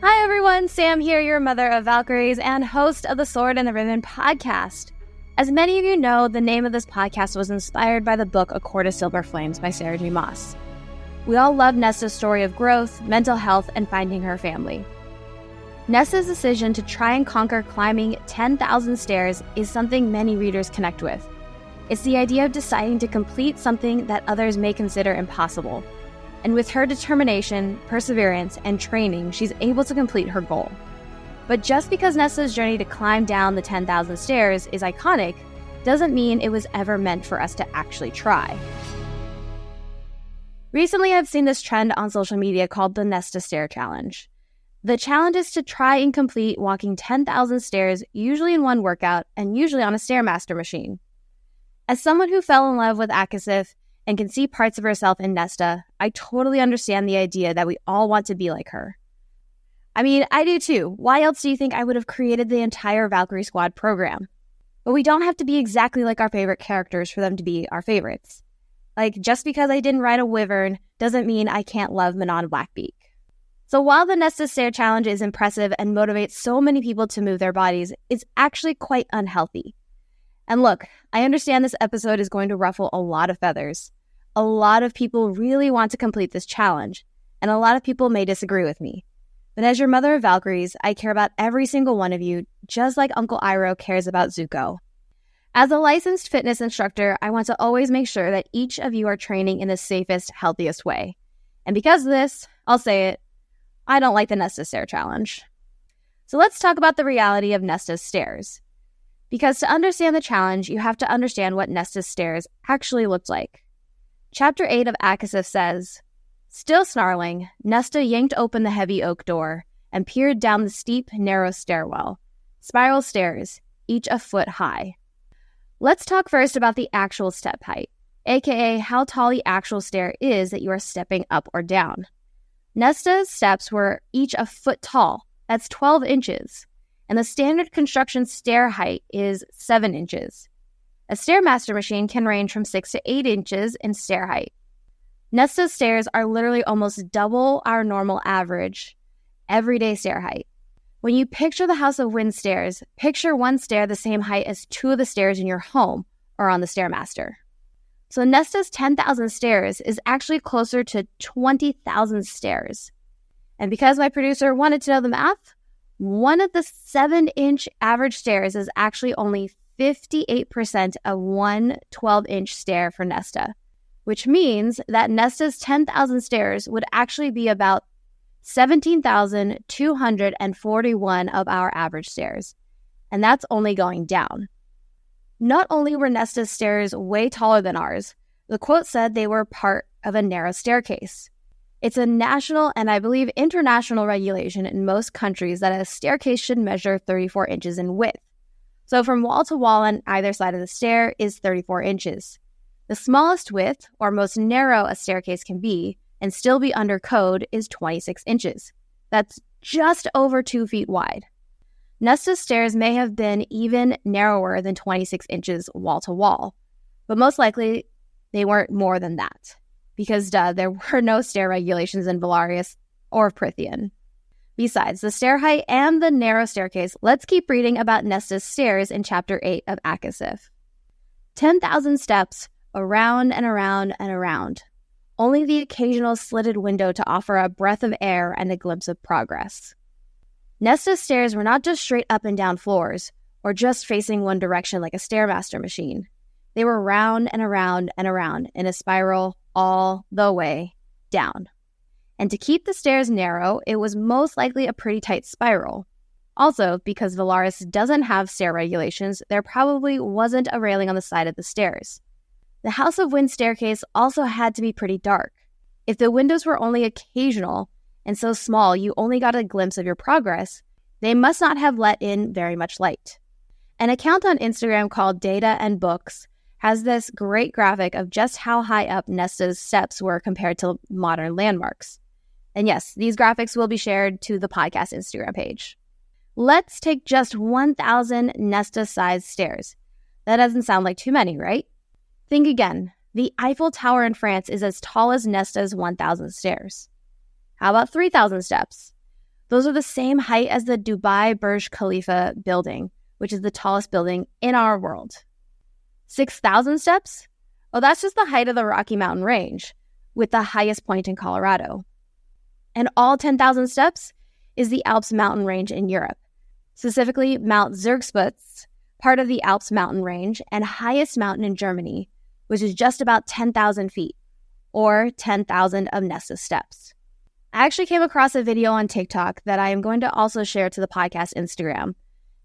Hi everyone, Sam here, your mother of Valkyries and host of the Sword and the Ribbon podcast. As many of you know, the name of this podcast was inspired by the book A Court of Silver Flames by Sarah J. Maas. We all love Nesta's story of growth, mental health, and finding her family. Nesta's decision to try and conquer climbing 10,000 stairs is something many readers connect with. It's the idea of deciding to complete something that others may consider impossible. And with her determination, perseverance, and training, she's able to complete her goal. But just because Nesta's journey to climb down the 10,000 stairs is iconic, doesn't mean it was ever meant for us to actually try. Recently, I've seen this trend on social media called the Nesta Stair Challenge. The challenge is to try and complete walking 10,000 stairs, usually in one workout, and usually on a Stairmaster machine. As someone who fell in love with Akasith, and can see parts of herself in Nesta, I totally understand the idea that we all want to be like her. I mean, I do too. Why else do you think I would have created the entire Valkyrie Squad program? But we don't have to be exactly like our favorite characters for them to be our favorites. Like, just because I didn't ride a wyvern doesn't mean I can't love Manon Blackbeak. So while the Nesta Stair Challenge is impressive and motivates so many people to move their bodies, it's actually quite unhealthy. And look, I understand this episode is going to ruffle a lot of feathers. A lot of people really want to complete this challenge, and a lot of people may disagree with me. But as your mother of Valkyries, I care about every single one of you, just like Uncle Iroh cares about Zuko. As a licensed fitness instructor, I want to always make sure that each of you are training in the safest, healthiest way. And because of this, I'll say it, I don't like the Nesta Stair Challenge. So let's talk about the reality of Nesta's stairs. Because to understand the challenge, you have to understand what Nesta's stairs actually looked like. Chapter 8 of Akasith says, "Still snarling, Nesta yanked open the heavy oak door and peered down the steep, narrow stairwell. Spiral stairs, each a foot high." Let's talk first about the actual step height, aka how tall the actual stair is that you are stepping up or down. Nesta's steps were each a foot tall, that's 12 inches. And the standard construction stair height is 7 inches. A Stairmaster machine can range from 6 to 8 inches in stair height. Nesta's stairs are literally almost double our normal average everyday stair height. When you picture the House of Wind stairs, picture one stair the same height as 2 of the stairs in your home or on the Stairmaster. So Nesta's 10,000 stairs is actually closer to 20,000 stairs. And because my producer wanted to know the math, one of the 7-inch average stairs is actually only 58% of one 12-inch stair for Nesta, which means that Nesta's 10,000 stairs would actually be about 17,241 of our average stairs, and that's only going down. Not only were Nesta's stairs way taller than ours, the quote said they were part of a narrow staircase. It's a national and I believe international regulation in most countries that a staircase should measure 34 inches in width. So from wall to wall on either side of the stair is 34 inches. The smallest width, or most narrow a staircase can be, and still be under code, is 26 inches. That's just over 2 feet wide. Nesta's stairs may have been even narrower than 26 inches wall to wall, but most likely they weren't more than that. Because there were no stair regulations in Valarius or Prithian. Besides the stair height and the narrow staircase, let's keep reading about Nesta's stairs in Chapter 8 of Akasith. 10,000 steps, around and around and around. Only the occasional slitted window to offer a breath of air and a glimpse of progress. Nesta's stairs were not just straight up and down floors, or just facing one direction like a Stairmaster machine. They were round and around and around in a spiral all the way down. And to keep the stairs narrow, it was most likely a pretty tight spiral. Also, because Valaris doesn't have stair regulations, there probably wasn't a railing on the side of the stairs. The House of Wind staircase also had to be pretty dark. If the windows were only occasional and so small you only got a glimpse of your progress, they must not have let in very much light. An account on Instagram called Data and Books has this great graphic of just how high up Nesta's steps were compared to modern landmarks. And yes, these graphics will be shared to the podcast Instagram page. Let's take just 1,000 Nesta-sized stairs. That doesn't sound like too many, right? Think again. The Eiffel Tower in France is as tall as Nesta's 1,000 stairs. How about 3,000 steps? Those are the same height as the Dubai Burj Khalifa building, which is the tallest building in our world. 6,000 steps? Oh, that's just the height of the Rocky Mountain Range, with the highest point in Colorado. And all 10,000 steps is the Alps mountain range in Europe, specifically Mount Zugspitze, part of the Alps mountain range and highest mountain in Germany, which is just about 10,000 feet, or 10,000 of Nesta steps. I actually came across a video on TikTok that I am going to also share to the podcast Instagram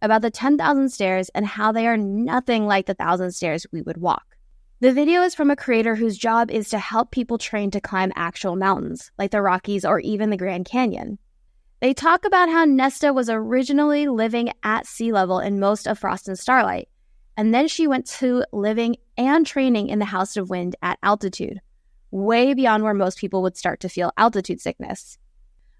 about the 10,000 stairs and how they are nothing like the 1,000 stairs we would walk. The video is from a creator whose job is to help people train to climb actual mountains, like the Rockies or even the Grand Canyon. They talk about how Nesta was originally living at sea level in most of Frost and Starlight, and then she went to living and training in the House of Wind at altitude, way beyond where most people would start to feel altitude sickness.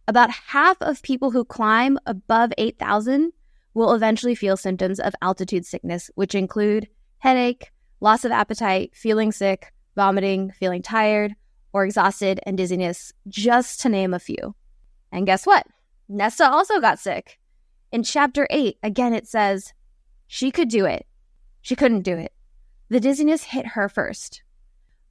About half of people who climb above 8,000 will eventually feel symptoms of altitude sickness, which include headache, loss of appetite, feeling sick, vomiting, feeling tired, or exhausted, and dizziness, just to name a few. And guess what? Nesta also got sick. In Chapter 8, again it says, she could do it. She couldn't do it. The dizziness hit her first.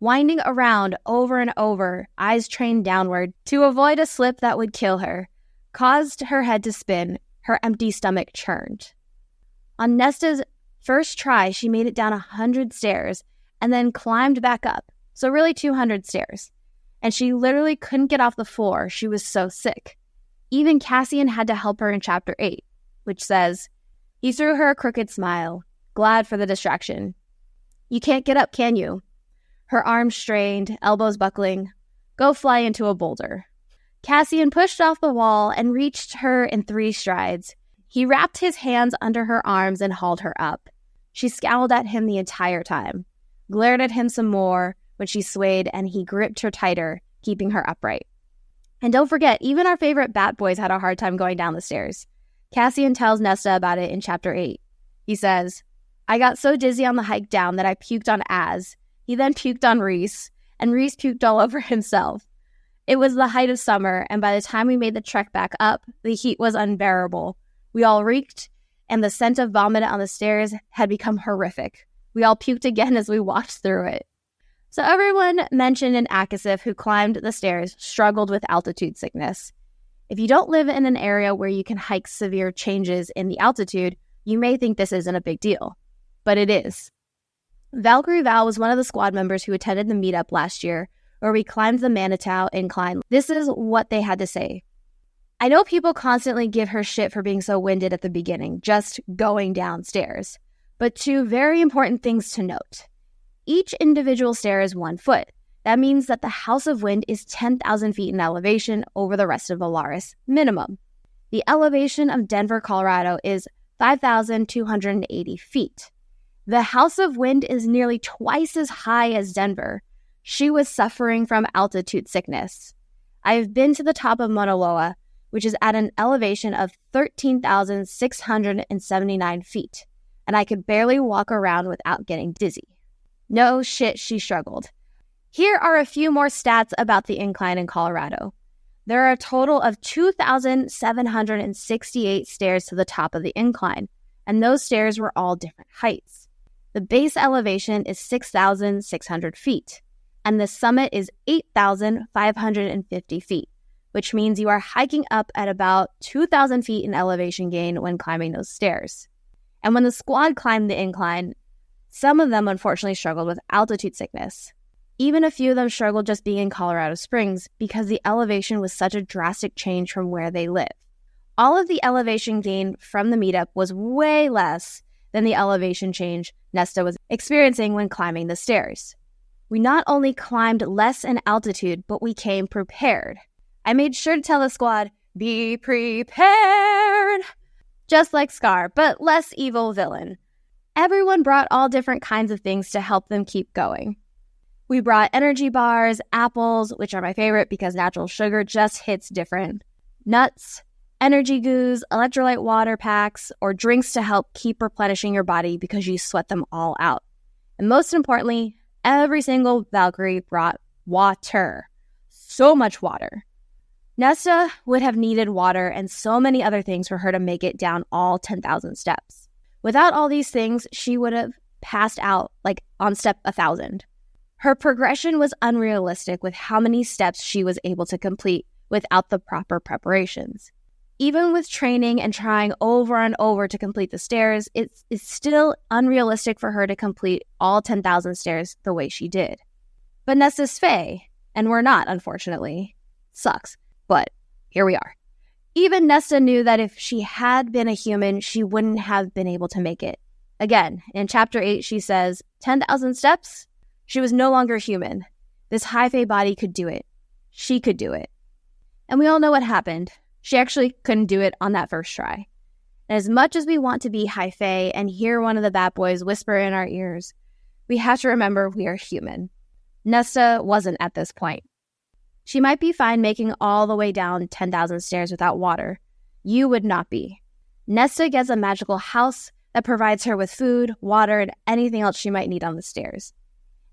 Winding around over and over, eyes trained downward to avoid a slip that would kill her, caused her head to spin, her empty stomach churned. On Nesta's first try, she made it down 100 stairs and then climbed back up, so really 200 stairs. And she literally couldn't get off the floor, she was so sick. Even Cassian had to help her in Chapter 8, which says, he threw her a crooked smile, glad for the distraction. You can't get up, can you? Her arms strained, elbows buckling. Go fly into a boulder. Cassian pushed off the wall and reached her in 3 strides. He wrapped his hands under her arms and hauled her up. She scowled at him the entire time, glared at him some more when she swayed, and he gripped her tighter, keeping her upright. And don't forget, even our favorite bat boys had a hard time going down the stairs. Cassian tells Nesta about it in Chapter 8. He says, I got so dizzy on the hike down that I puked on Az. He then puked on Reese, and Reese puked all over himself. It was the height of summer, and by the time we made the trek back up, the heat was unbearable. We all reeked, and the scent of vomit on the stairs had become horrific. We all puked again as we walked through it. So everyone mentioned in Akasif who climbed the stairs struggled with altitude sickness. If you don't live in an area where you can hike severe changes in the altitude, you may think this isn't a big deal. But it is. Valkyrie Val was one of the squad members who attended the meetup last year, where we climbed the Manitou incline. This is what they had to say. I know people constantly give her shit for being so winded at the beginning, just going downstairs. But 2 very important things to note. Each individual stair is 1 foot. That means that the House of Wind is 10,000 feet in elevation over the rest of Valaris, minimum. The elevation of Denver, Colorado is 5,280 feet. The House of Wind is nearly twice as high as Denver. She was suffering from altitude sickness. I've been to the top of Mauna Loa, which is at an elevation of 13,679 feet, and I could barely walk around without getting dizzy. No shit, she struggled. Here are a few more stats about the incline in Colorado. There are a total of 2,768 stairs to the top of the incline, and those stairs were all different heights. The base elevation is 6,600 feet, and the summit is 8,550 feet, which means you are hiking up at about 2,000 feet in elevation gain when climbing those stairs. And when the squad climbed the incline, some of them unfortunately struggled with altitude sickness. Even a few of them struggled just being in Colorado Springs because the elevation was such a drastic change from where they live. All of the elevation gain from the meetup was way less than the elevation change Nesta was experiencing when climbing the stairs. We not only climbed less in altitude, but we came prepared. I made sure to tell the squad, be prepared! Just like Scar, but less evil villain. Everyone brought all different kinds of things to help them keep going. We brought energy bars, apples, which are my favorite because natural sugar just hits different, nuts, energy goos, electrolyte water packs, or drinks to help keep replenishing your body because you sweat them all out. And most importantly, every single Valkyrie brought water. So much water. Nesta would have needed water and so many other things for her to make it down all 10,000 steps. Without all these things, she would have passed out like on step 1,000. Her progression was unrealistic with how many steps she was able to complete without the proper preparations. Even with training and trying over and over to complete the stairs, it's still unrealistic for her to complete all 10,000 stairs the way she did. But Nesta's Fae, and we're not, unfortunately. Sucks, but here we are. Even Nesta knew that if she had been a human, she wouldn't have been able to make it. Again, in Chapter 8, she says, 10,000 steps? She was no longer human. This high Fae body could do it. She could do it. And we all know what happened. She actually couldn't do it on that first try. And as much as we want to be high Fae and hear one of the Bat Boys whisper in our ears, we have to remember we are human. Nesta wasn't at this point. She might be fine making all the way down 10,000 stairs without water. You would not be. Nesta gets a magical house that provides her with food, water, and anything else she might need on the stairs.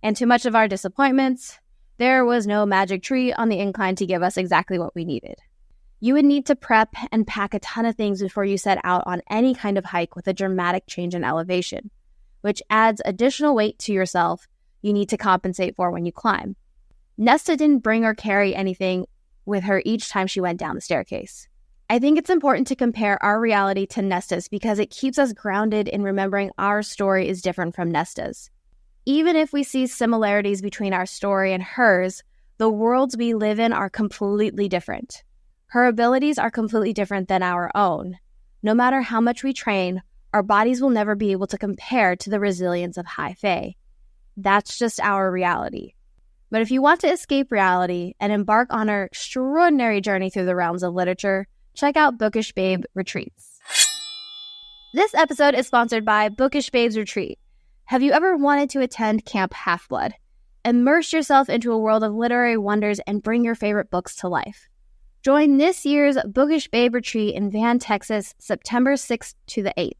And to much of our disappointments, there was no magic tree on the incline to give us exactly what we needed. You would need to prep and pack a ton of things before you set out on any kind of hike with a dramatic change in elevation, which adds additional weight to yourself you need to compensate for when you climb. Nesta didn't bring or carry anything with her each time she went down the staircase. I think it's important to compare our reality to Nesta's because it keeps us grounded in remembering our story is different from Nesta's. Even if we see similarities between our story and hers, the worlds we live in are completely different. Her abilities are completely different than our own. No matter how much we train, our bodies will never be able to compare to the resilience of high Fae. That's just our reality. But if you want to escape reality and embark on our extraordinary journey through the realms of literature, check out Bookish Babe Retreats. This episode is sponsored by Bookish Babe's Retreat. Have you ever wanted to attend Camp Half-Blood? Immerse yourself into a world of literary wonders and bring your favorite books to life. Join this year's Bookish Babe Retreat in Van, Texas, September 6th to the 8th,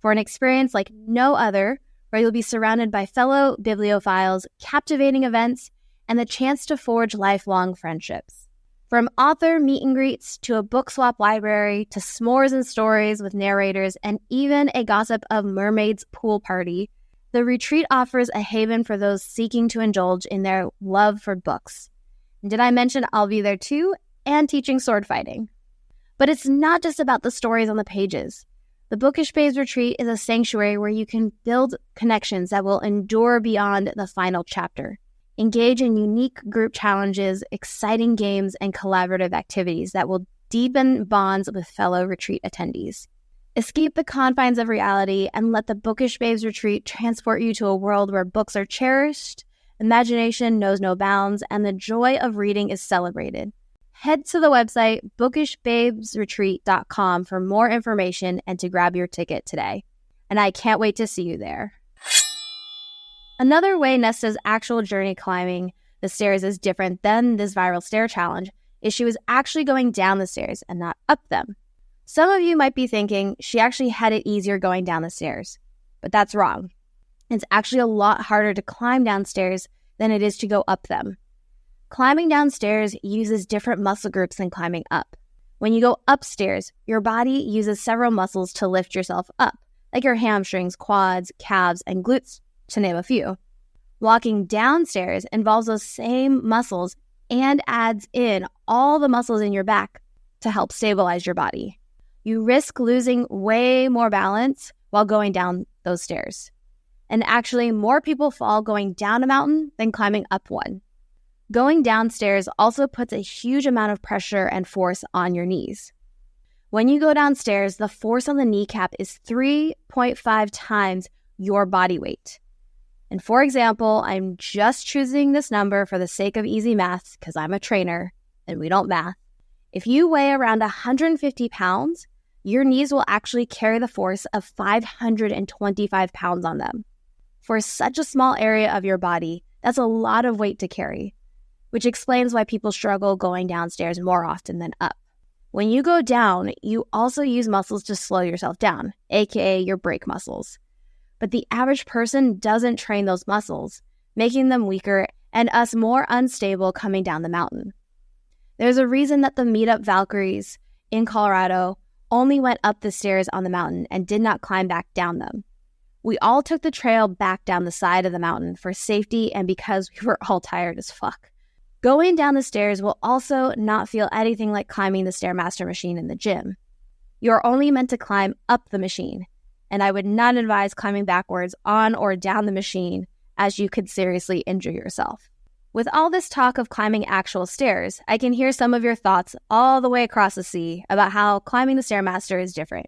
for an experience like no other, where you'll be surrounded by fellow bibliophiles, captivating events, and the chance to forge lifelong friendships. From author meet and greets to a book swap library to s'mores and stories with narrators and even a gossip of mermaids pool party, the retreat offers a haven for those seeking to indulge in their love for books. And did I mention I'll be there too, and teaching sword fighting? But it's not just about the stories on the pages. The Bookish Babes Retreat is a sanctuary where you can build connections that will endure beyond the final chapter. Engage in unique group challenges, exciting games, and collaborative activities that will deepen bonds with fellow retreat attendees. Escape the confines of reality and let the Bookish Babes Retreat transport you to a world where books are cherished, imagination knows no bounds, and the joy of reading is celebrated. Head to the website bookishbabesretreat.com for more information and to grab your ticket today. And I can't wait to see you there. Another way Nesta's actual journey climbing the stairs is different than this viral stair challenge is she was actually going down the stairs and not up them. Some of you might be thinking she actually had it easier going down the stairs, but that's wrong. It's actually a lot harder to climb downstairs than it is to go up them. Climbing downstairs uses different muscle groups than climbing up. When you go upstairs, your body uses several muscles to lift yourself up, like your hamstrings, quads, calves, and glutes, to name a few. Walking downstairs involves those same muscles and adds in all the muscles in your back to help stabilize your body. You risk losing way more balance while going down those stairs. And actually, more people fall going down a mountain than climbing up one. Going downstairs also puts a huge amount of pressure and force on your knees. When you go downstairs, the force on the kneecap is 3.5 times your body weight. And for example, I'm just choosing this number for the sake of easy math because I'm a trainer and we don't math. If you weigh around 150 pounds, your knees will actually carry the force of 525 pounds on them. For such a small area of your body, that's a lot of weight to carry, which explains why people struggle going downstairs more often than up. When you go down, you also use muscles to slow yourself down, aka your brake muscles. But the average person doesn't train those muscles, making them weaker and us more unstable coming down the mountain. There's a reason that the meetup Valkyries in Colorado only went up the stairs on the mountain and did not climb back down them. We all took the trail back down the side of the mountain for safety and because we were all tired as fuck. Going down the stairs will also not feel anything like climbing the Stairmaster machine in the gym. You're only meant to climb up the machine, and I would not advise climbing backwards on or down the machine as you could seriously injure yourself. With all this talk of climbing actual stairs, I can hear some of your thoughts all the way across the sea about how climbing the Stairmaster is different.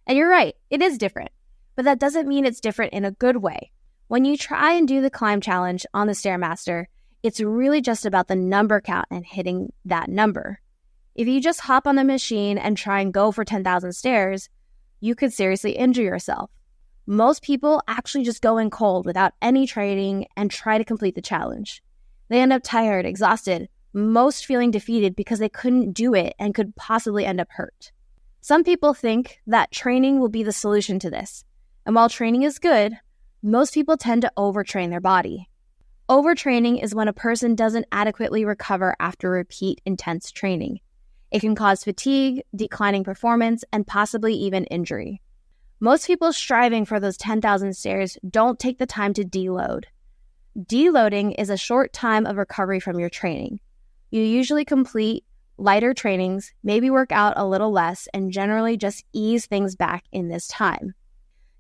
And you're right, it is different. But that doesn't mean it's different in a good way. When you try and do the climb challenge on the Stairmaster, it's really just about the number count and hitting that number. If you just hop on the machine and try and go for 10,000 stairs, you could seriously injure yourself. Most people actually just go in cold without any training and try to complete the challenge. They end up tired, exhausted, most feeling defeated because they couldn't do it and could possibly end up hurt. Some people think that training will be the solution to this. And while training is good, most people tend to overtrain their body. Overtraining is when a person doesn't adequately recover after repeat intense training. It can cause fatigue, declining performance, and possibly even injury. Most people striving for those 10,000 stairs don't take the time to deload. Deloading is a short time of recovery from your training. You usually complete lighter trainings, maybe work out a little less, and generally just ease things back in this time.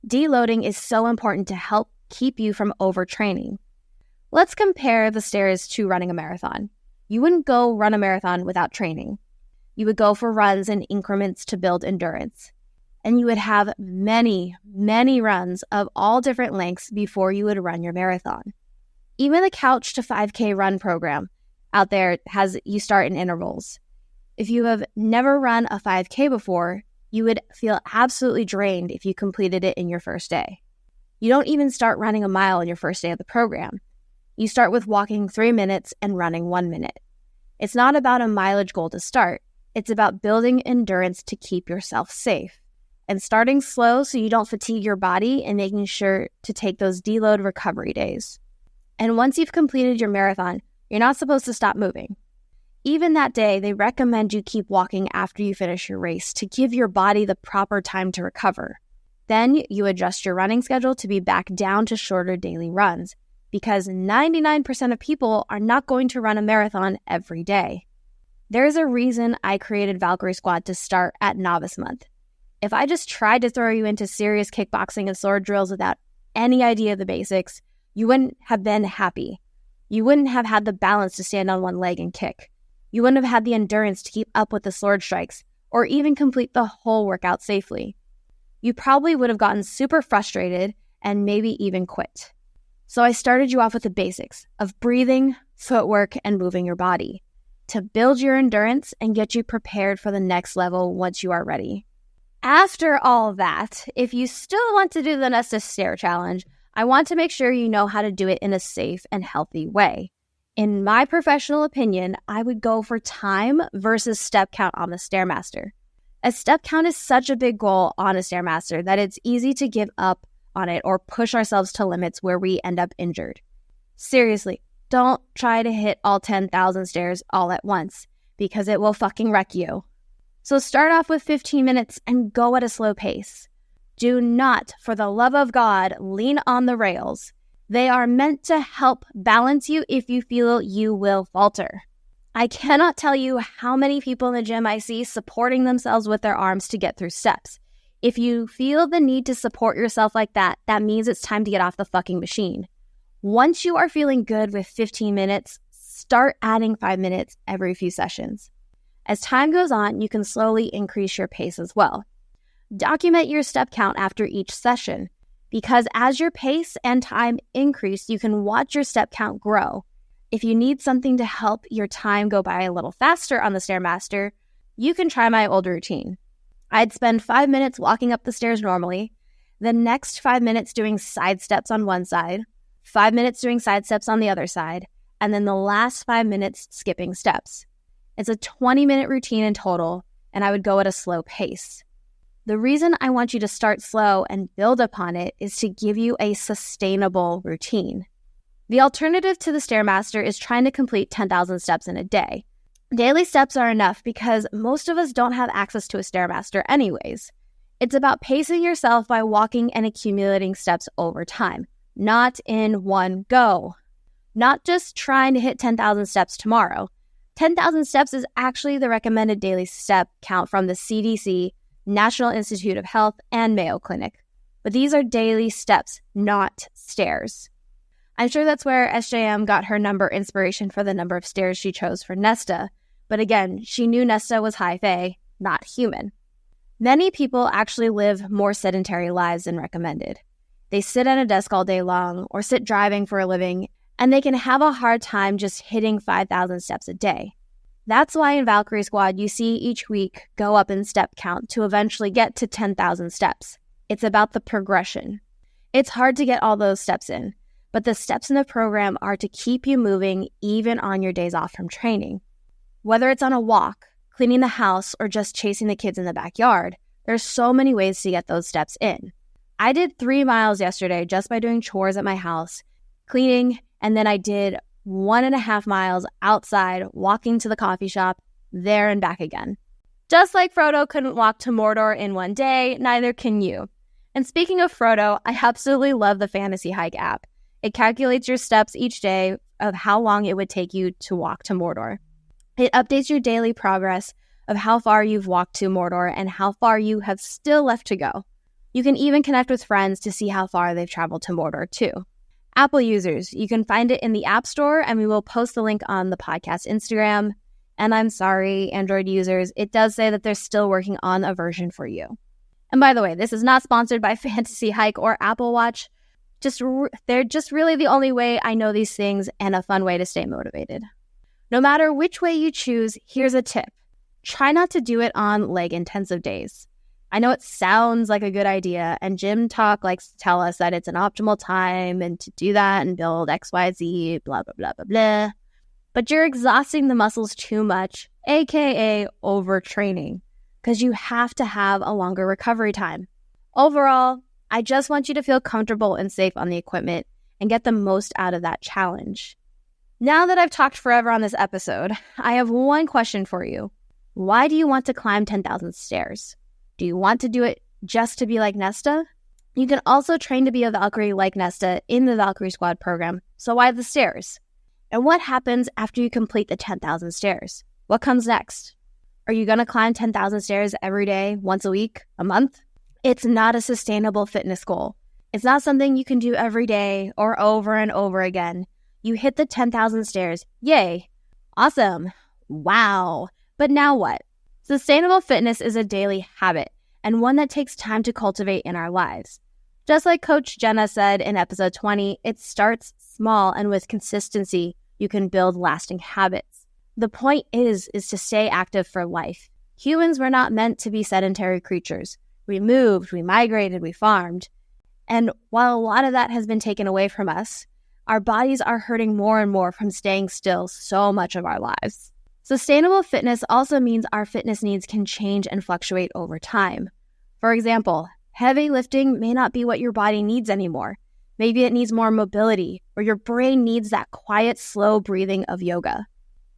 Deloading is so important to help keep you from overtraining. Let's compare the stairs to running a marathon. You wouldn't go run a marathon without training. You would go for runs in increments to build endurance. And you would have many, many runs of all different lengths before you would run your marathon. Even the Couch to 5K run program out there has you start in intervals. If you have never run a 5K before, you would feel absolutely drained if you completed it in your first day. You don't even start running a mile in your first day of the program. You start with walking 3 minutes and running 1 minute. It's not about a mileage goal to start. It's about building endurance to keep yourself safe. And starting slow so you don't fatigue your body and making sure to take those deload recovery days. And once you've completed your marathon, you're not supposed to stop moving. Even that day, they recommend you keep walking after you finish your race to give your body the proper time to recover. Then you adjust your running schedule to be back down to shorter daily runs, because 99% of people are not going to run a marathon every day. There's a reason I created Valkyrie Squad to start at Novice Month. If I just tried to throw you into serious kickboxing and sword drills without any idea of the basics, you wouldn't have been happy. You wouldn't have had the balance to stand on one leg and kick. You wouldn't have had the endurance to keep up with the sword strikes or even complete the whole workout safely. You probably would have gotten super frustrated and maybe even quit. So I started you off with the basics of breathing, footwork, and moving your body to build your endurance and get you prepared for the next level once you are ready. After all that, if you still want to do the Nesta stair challenge, I want to make sure you know how to do it in a safe and healthy way. In my professional opinion, I would go for time versus step count on the Stairmaster. A step count is such a big goal on a Stairmaster that it's easy to give up on it or push ourselves to limits where we end up injured. Seriously, don't try to hit all 10,000 stairs all at once because it will fucking wreck you. So start off with 15 minutes and go at a slow pace. Do not, for the love of God, lean on the rails. They are meant to help balance you if you feel you will falter. I cannot tell you how many people in the gym I see supporting themselves with their arms to get through steps. If you feel the need to support yourself like that, that means it's time to get off the fucking machine. Once you are feeling good with 15 minutes, start adding 5 minutes every few sessions. As time goes on, you can slowly increase your pace as well. Document your step count after each session, because as your pace and time increase, you can watch your step count grow. If you need something to help your time go by a little faster on the Stairmaster, you can try my old routine. I'd spend 5 minutes walking up the stairs normally, the next 5 minutes doing side steps on one side, 5 minutes doing side steps on the other side, and then the last 5 minutes skipping steps. It's a 20-minute routine in total, and I would go at a slow pace. The reason I want you to start slow and build upon it is to give you a sustainable routine. The alternative to the Stairmaster is trying to complete 10,000 steps in a day. Daily steps are enough because most of us don't have access to a Stairmaster anyways. It's about pacing yourself by walking and accumulating steps over time, not in one go. Not just trying to hit 10,000 steps tomorrow. 10,000 steps is actually the recommended daily step count from the CDC, National Institute of Health, and Mayo Clinic. But these are daily steps, not stairs. I'm sure that's where SJM got her number inspiration for the number of stairs she chose for Nesta. But again, she knew Nesta was high fae, not human. Many people actually live more sedentary lives than recommended. They sit at a desk all day long or sit driving for a living, and they can have a hard time just hitting 5,000 steps a day. That's why in Valkyrie Squad, you see each week go up in step count to eventually get to 10,000 steps. It's about the progression. It's hard to get all those steps in, but the steps in the program are to keep you moving even on your days off from training. Whether it's on a walk, cleaning the house, or just chasing the kids in the backyard, there's so many ways to get those steps in. I did 3 miles yesterday just by doing chores at my house, cleaning, and then I did 1.5 miles outside, walking to the coffee shop, there and back again. Just like Frodo couldn't walk to Mordor in one day, neither can you. And speaking of Frodo, I absolutely love the Fantasy Hike app. It calculates your steps each day of how long it would take you to walk to Mordor. It updates your daily progress of how far you've walked to Mordor and how far you have still left to go. You can even connect with friends to see how far they've traveled to Mordor too. Apple users, you can find it in the App Store, and we will post the link on the podcast Instagram. And I'm sorry, Android users, it does say that they're still working on a version for you. And by the way, this is not sponsored by Fantasy Hike or Apple Watch. They're just really the only way I know these things and a fun way to stay motivated. No matter which way you choose, here's a tip. Try not to do it on leg-intensive days. I know it sounds like a good idea, and gym talk likes to tell us that it's an optimal time and to do that and build XYZ, blah, blah, blah, blah, blah. But you're exhausting the muscles too much, aka overtraining, because you have to have a longer recovery time. Overall, I just want you to feel comfortable and safe on the equipment and get the most out of that challenge. Now that I've talked forever on this episode, I have one question for you. Why do you want to climb 10,000 stairs? Do you want to do it just to be like Nesta? You can also train to be a Valkyrie like Nesta in the Valkyrie Squad program, so why the stairs? And what happens after you complete the 10,000 stairs? What comes next? Are you going to climb 10,000 stairs every day, once a week, a month? It's not a sustainable fitness goal. It's not something you can do every day or over and over again. You hit the 10,000 stairs. Yay. Awesome. Wow. But now what? Sustainable fitness is a daily habit and one that takes time to cultivate in our lives. Just like Coach Jenna said in episode 20, it starts small, and with consistency, you can build lasting habits. The point is to stay active for life. Humans were not meant to be sedentary creatures. We moved, we migrated, we farmed. And while a lot of that has been taken away from us, our bodies are hurting more and more from staying still so much of our lives. Sustainable fitness also means our fitness needs can change and fluctuate over time. For example, heavy lifting may not be what your body needs anymore. Maybe it needs more mobility, or your brain needs that quiet, slow breathing of yoga.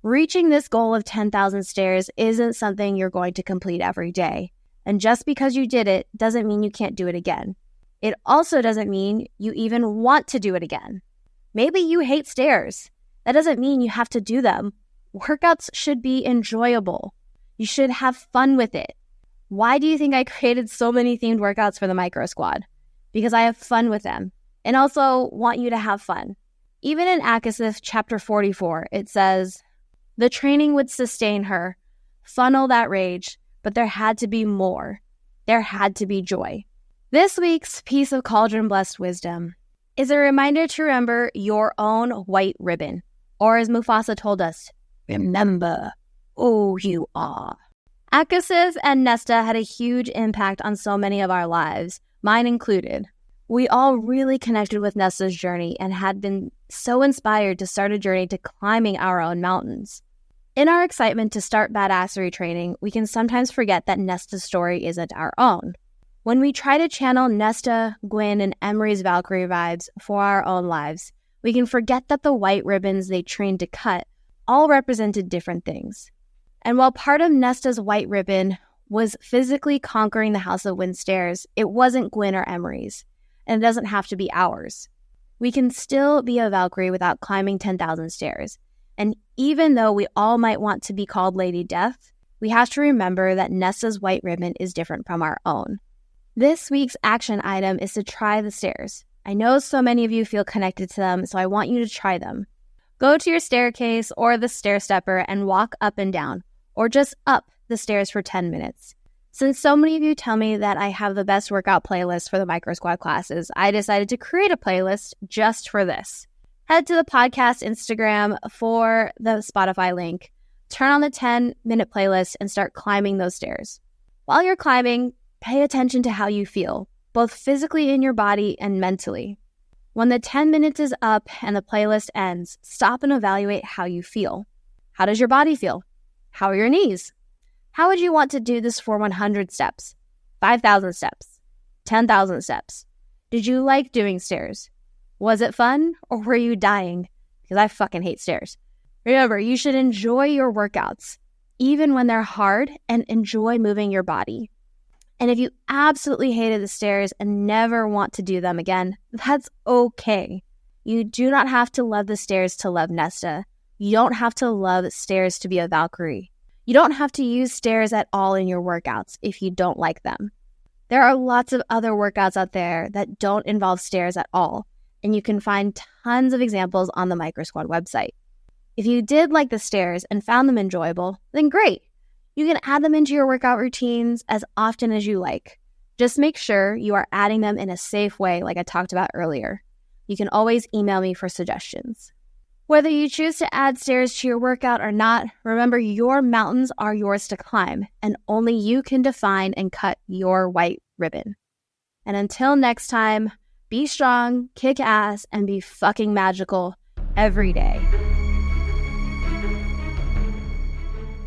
Reaching this goal of 10,000 stairs isn't something you're going to complete every day. And just because you did it doesn't mean you can't do it again. It also doesn't mean you even want to do it again. Maybe you hate stairs. That doesn't mean you have to do them. Workouts should be enjoyable. You should have fun with it. Why do you think I created so many themed workouts for the Micro Squad? Because I have fun with them and also want you to have fun. Even in Akasith chapter 44, it says, the training would sustain her, funnel that rage, but there had to be more. There had to be joy. This week's piece of Cauldron Blessed Wisdom is a reminder to remember your own white ribbon. Or as Mufasa told us, remember who you are. Akasith and Nesta had a huge impact on so many of our lives, mine included. We all really connected with Nesta's journey and had been so inspired to start a journey to climbing our own mountains. In our excitement to start badassery training, we can sometimes forget that Nesta's story isn't our own. When we try to channel Nesta, Gwyn, and Emery's Valkyrie vibes for our own lives, we can forget that the white ribbons they trained to cut all represented different things. And while part of Nesta's white ribbon was physically conquering the House of Wind stairs, it wasn't Gwyn or Emery's, and it doesn't have to be ours. We can still be a Valkyrie without climbing 10,000 stairs. And even though we all might want to be called Lady Death, we have to remember that Nesta's white ribbon is different from our own. This week's action item is to try the stairs. I know so many of you feel connected to them, so I want you to try them. Go to your staircase or the stair stepper and walk up and down, or just up the stairs for 10 minutes. Since so many of you tell me that I have the best workout playlist for the Micro Squad classes, I decided to create a playlist just for this. Head to the podcast Instagram for the Spotify link, turn on the 10-minute playlist, and start climbing those stairs. While you're climbing, pay attention to how you feel, both physically in your body and mentally. When the 10 minutes is up and the playlist ends, stop and evaluate how you feel. How does your body feel? How are your knees? How would you want to do this for 100 steps, 5,000 steps, 10,000 steps? Did you like doing stairs? Was it fun, or were you dying? Because I fucking hate stairs. Remember, you should enjoy your workouts, even when they're hard, and enjoy moving your body. And if you absolutely hated the stairs and never want to do them again, that's okay. You do not have to love the stairs to love Nesta. You don't have to love stairs to be a Valkyrie. You don't have to use stairs at all in your workouts if you don't like them. There are lots of other workouts out there that don't involve stairs at all, and you can find tons of examples on the Micro Squad website. If you did like the stairs and found them enjoyable, then great. You can add them into your workout routines as often as you like. Just make sure you are adding them in a safe way like I talked about earlier. You can always email me for suggestions. Whether you choose to add stairs to your workout or not, remember your mountains are yours to climb, and only you can define and cut your white ribbon. And until next time, be strong, kick ass, and be fucking magical every day.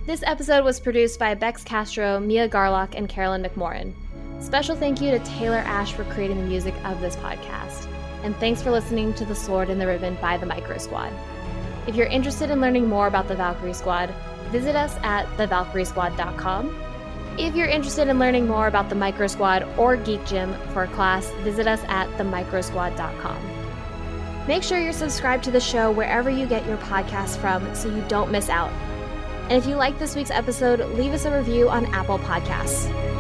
This episode was produced by Bex Castro, Mia Garlock, and Carolyn McMorrin. Special thank you to Taylor Ash for creating the music of this podcast. And thanks for listening to The Sword and the Ribbon by the Micro Squad. If you're interested in learning more about the Valkyrie Squad, visit us at thevalkyriesquad.com. If you're interested in learning more about the Micro Squad or Geek Gym for a class, visit us at themicrosquad.com. Make sure you're subscribed to the show wherever you get your podcasts from so you don't miss out. And if you like this week's episode, leave us a review on Apple Podcasts.